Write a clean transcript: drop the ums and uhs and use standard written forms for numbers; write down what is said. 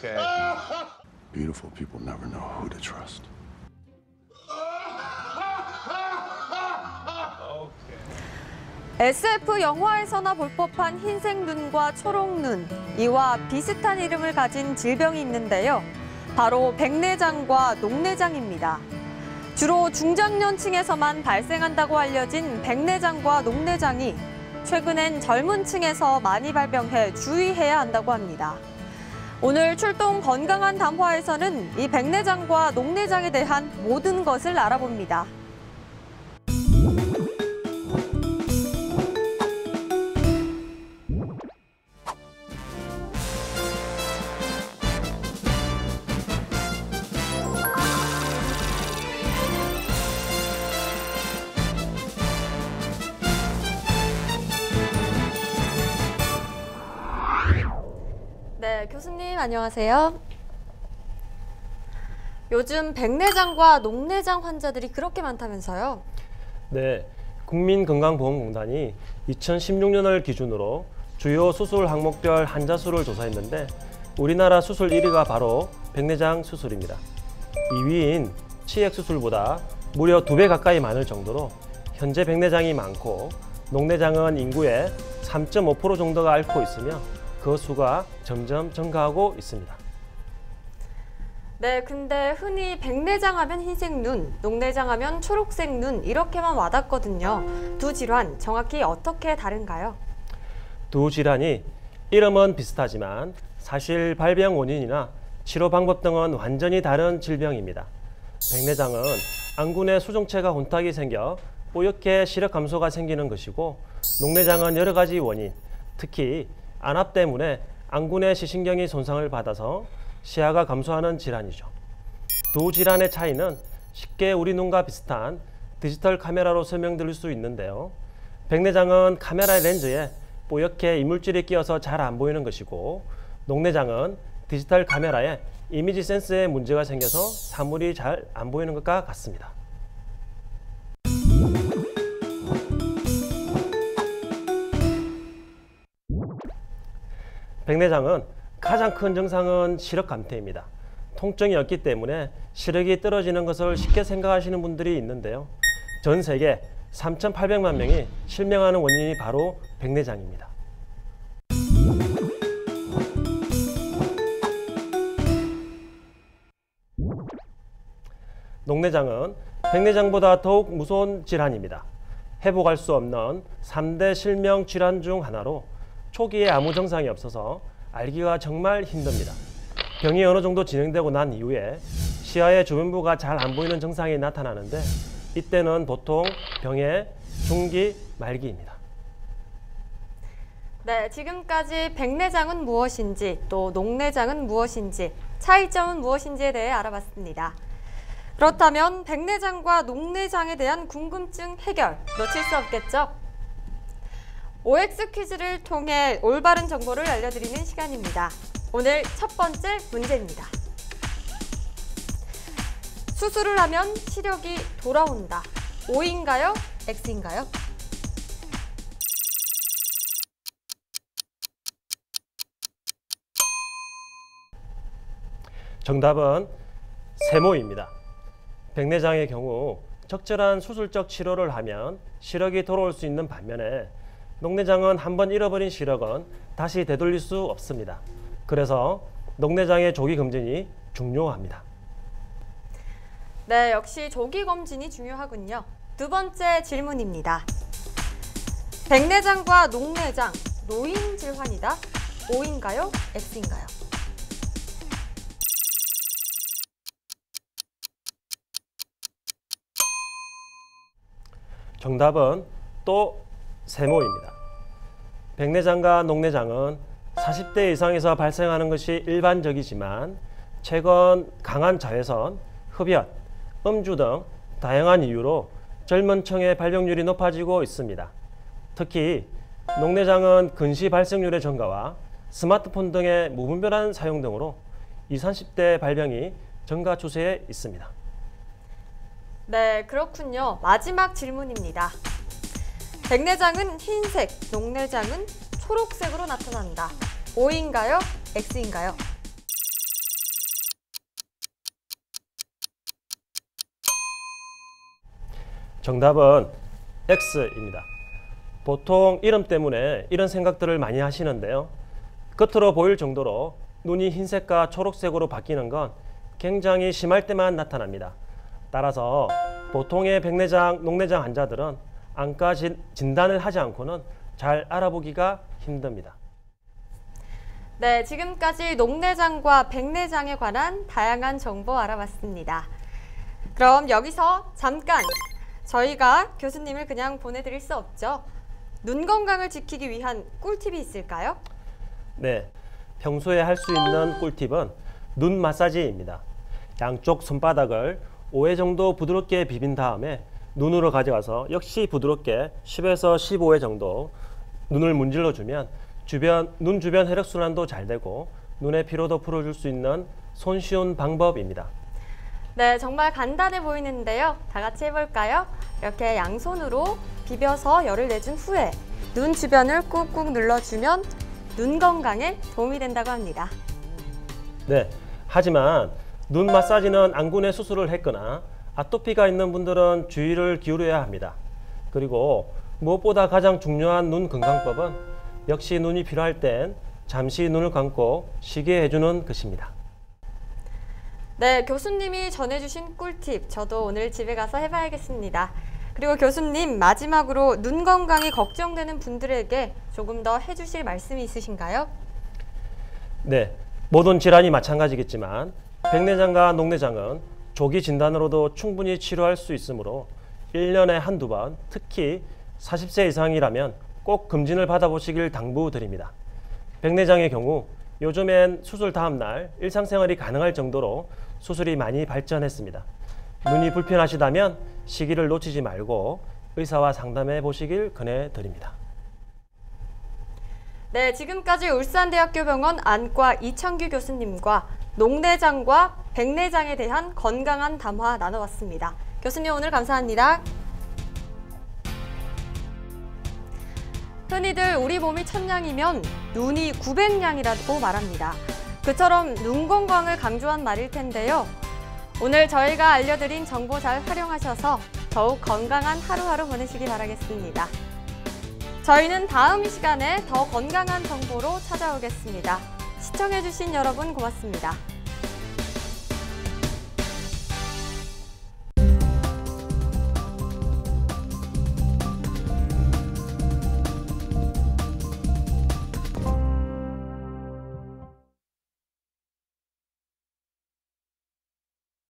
Okay. Beautiful people never know who to trust. SF 영화에서나 볼 법한 흰색 눈과 초록 눈, 이와 비슷한 이름을 가진 질병이 있는데요. 바로 백내장과 녹내장입니다. 주로 중장년층에서만 발생한다고 알려진 백내장과 녹내장이 최근엔 젊은 층에서 많이 발병해 주의해야 한다고 합니다. 오늘 출동 건강한 담화에서는 이 백내장과 녹내장에 대한 모든 것을 알아봅니다. 네, 교수님 안녕하세요. 요즘 백내장과 녹내장 환자들이 그렇게 많다면서요? 네, 국민건강보험공단이 2016년을 기준으로 주요 수술 항목별 환자 수를 조사했는데 우리나라 수술 1위가 바로 백내장 수술입니다. 2위인 치액 수술보다 무려 2배 가까이 많을 정도로 현재 백내장이 많고 녹내장은 인구의 3.5% 정도가 앓고 있으며 그 수가 점점 증가하고 있습니다. 네, 근데 흔히 백내장 하면 흰색 눈, 녹내장 하면 초록색 눈 이렇게만 와닿거든요. 두 질환 정확히 어떻게 다른가요? 두 질환이 이름은 비슷하지만 사실 발병 원인이나 치료 방법 등은 완전히 다른 질병입니다. 백내장은 안군의 수정체가 혼탁이 생겨 뽀얗게 시력 감소가 생기는 것이고 녹내장은 여러 가지 원인, 특히 안압 때문에 안군의 시신경이 손상을 받아서 시야가 감소하는 질환이죠. 두 질환의 차이는 쉽게 우리 눈과 비슷한 디지털 카메라로 설명드릴 수 있는데요. 백내장은 카메라의 렌즈에 뽀얗게 이물질이 끼어서 잘 안 보이는 것이고 녹내장은 디지털 카메라에 이미지 센서에 문제가 생겨서 사물이 잘 안 보이는 것과 같습니다. 백내장은 가장 큰 증상은 시력 감퇴입니다. 통증이 없기 때문에 시력이 떨어지는 것을 쉽게 생각하시는 분들이 있는데요. 전 세계 3,800만 명이 실명하는 원인이 바로 백내장입니다. 녹내장은 백내장보다 더욱 무서운 질환입니다. 회복할 수 없는 3대 실명 질환 중 하나로 초기에 아무 증상이 없어서 알기가 정말 힘듭니다. 병이 어느 정도 진행되고 난 이후에 시야의 주변부가 잘 안 보이는 증상이 나타나는데 이때는 보통 병의 중기, 말기입니다. 네, 지금까지 백내장은 무엇인지 또 녹내장은 무엇인지 차이점은 무엇인지에 대해 알아봤습니다. 그렇다면 백내장과 녹내장에 대한 궁금증 해결 놓칠 수 없겠죠? OX 퀴즈를 통해 올바른 정보를 알려드리는 시간입니다. 오늘 첫 번째 문제입니다. 수술을 하면 시력이 돌아온다. O인가요? X인가요? 정답은 세모입니다. 백내장의 경우 적절한 수술적 치료를 하면 시력이 돌아올 수 있는 반면에 녹내장은 한번 잃어버린 시력은 다시 되돌릴 수 없습니다. 그래서 녹내장의 조기 검진이 중요합니다. 네, 역시 조기 검진이 중요하군요. 두 번째 질문입니다. 백내장과 녹내장, 노인 질환이다. O인가요? X인가요? 정답은 또 세모입니다. 백내장과 녹내장은 40대 이상에서 발생하는 것이 일반적이지만 최근 강한 자외선, 흡연, 음주 등 다양한 이유로 젊은 층의 발병률이 높아지고 있습니다. 특히 녹내장은 근시 발생률의 증가와 스마트폰 등의 무분별한 사용 등으로 20, 30대 발병이 증가 추세에 있습니다. 네, 그렇군요. 마지막 질문입니다. 백내장은 흰색, 녹내장은 초록색으로 나타난다. O인가요? X인가요? 정답은 X입니다. 보통 이름 때문에 이런 생각들을 많이 하시는데요. 겉으로 보일 정도로 눈이 흰색과 초록색으로 바뀌는 건 굉장히 심할 때만 나타납니다. 따라서 보통의 백내장, 녹내장 환자들은 안과 진단을 하지 않고는 잘 알아보기가 힘듭니다. 네, 지금까지 녹내장과 백내장에 관한 다양한 정보 알아봤습니다. 그럼 여기서 잠깐 저희가 교수님을 그냥 보내드릴 수 없죠. 눈 건강을 지키기 위한 꿀팁이 있을까요? 네, 평소에 할 수 있는 꿀팁은 눈 마사지입니다. 양쪽 손바닥을 5회 정도 부드럽게 비빈 다음에 눈으로 가져가서 역시 부드럽게 10에서 15회 정도 눈을 문질러 주면 눈 주변 혈액순환도 잘 되고 눈의 피로도 풀어줄 수 있는 손쉬운 방법입니다. 네, 정말 간단해 보이는데요. 다 같이 해볼까요? 이렇게 양손으로 비벼서 열을 내준 후에 눈 주변을 꾹꾹 눌러주면 눈 건강에 도움이 된다고 합니다. 네, 하지만 눈 마사지는 안군의 수술을 했거나 아토피가 있는 분들은 주의를 기울여야 합니다. 그리고 무엇보다 가장 중요한 눈 건강법은 역시 눈이 필요할 땐 잠시 눈을 감고 쉬게 해주는 것입니다. 네, 교수님이 전해주신 꿀팁 저도 오늘 집에 가서 해봐야겠습니다. 그리고 교수님, 마지막으로 눈 건강이 걱정되는 분들에게 조금 더 해주실 말씀이 있으신가요? 네, 모든 질환이 마찬가지겠지만 백내장과 녹내장은 조기 진단으로도 충분히 치료할 수 있으므로 1년에 한두 번, 특히 40세 이상이라면 꼭 검진을 받아보시길 당부드립니다. 백내장의 경우 요즘엔 수술 다음 날 일상생활이 가능할 정도로 수술이 많이 발전했습니다. 눈이 불편하시다면 시기를 놓치지 말고 의사와 상담해 보시길 권해드립니다. 네, 지금까지 울산대학교 병원 안과 이창규 교수님과 녹내장과 백내장에 대한 건강한 담화 나눠봤습니다. 교수님 오늘 감사합니다. 흔히들 우리 몸이 1000냥이면 눈이 900냥이라고 말합니다. 그처럼 눈 건강을 강조한 말일 텐데요. 오늘 저희가 알려드린 정보 잘 활용하셔서 더욱 건강한 하루하루 보내시기 바라겠습니다. 저희는 다음 시간에 더 건강한 정보로 찾아오겠습니다. 시청해주신 여러분 고맙습니다.